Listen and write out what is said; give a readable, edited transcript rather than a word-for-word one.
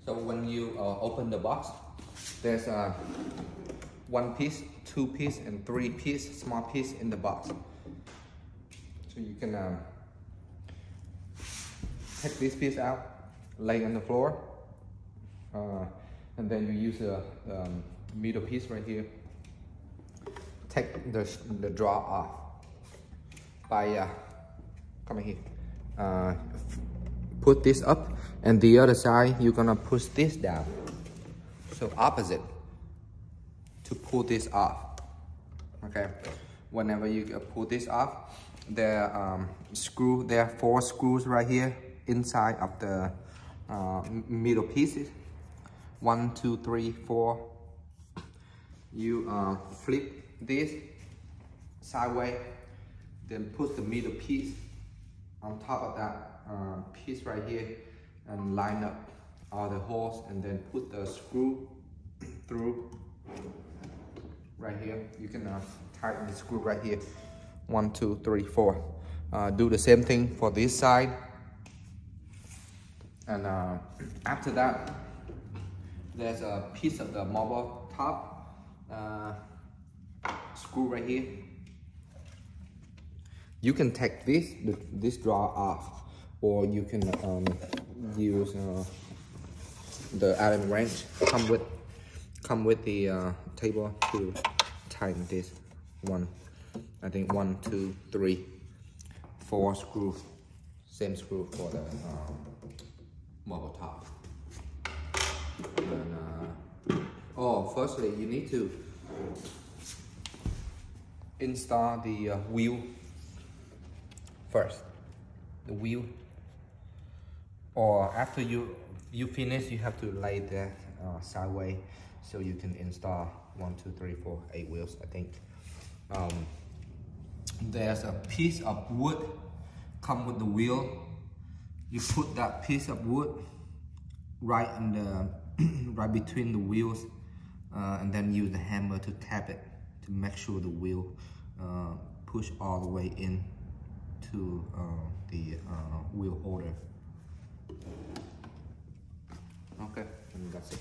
So when you open the box, there's one piece, two piece, and three piece, small piece in the box. So you can take this piece out, lay on the floor, and then you use the middle piece right here. Take the drawer off by coming here. Put this up, and the other side you're gonna push this down. So opposite to pull this off. Okay. Whenever you pull this off, there are 4 screws right here inside of the middle pieces. 1, 2, 3, 4. You flip this sideways, then put the middle piece on top of that piece right here and line up all the holes, and then put the screw through right here. You can tighten the screw right here. 1, 2, 3, 4. Do the same thing for this side, and after that there's a piece of the marble top screw right here. You can take this drawer off, or you can use the Allen wrench come with the table to tighten this one. I think 1, 2, 3, 4 screws. Same screw for the marble top. And, firstly you need to install the wheel first. The wheel, or after you finish, you have to lay that sideways so you can install 1, 2, 3, 4, 8 wheels. I think there's a piece of wood come with the wheel. You put that piece of wood right in the right between the wheels, and then use the hammer to tap it to make sure the wheel push all the way in to the wheel holder. Okay, and that's it.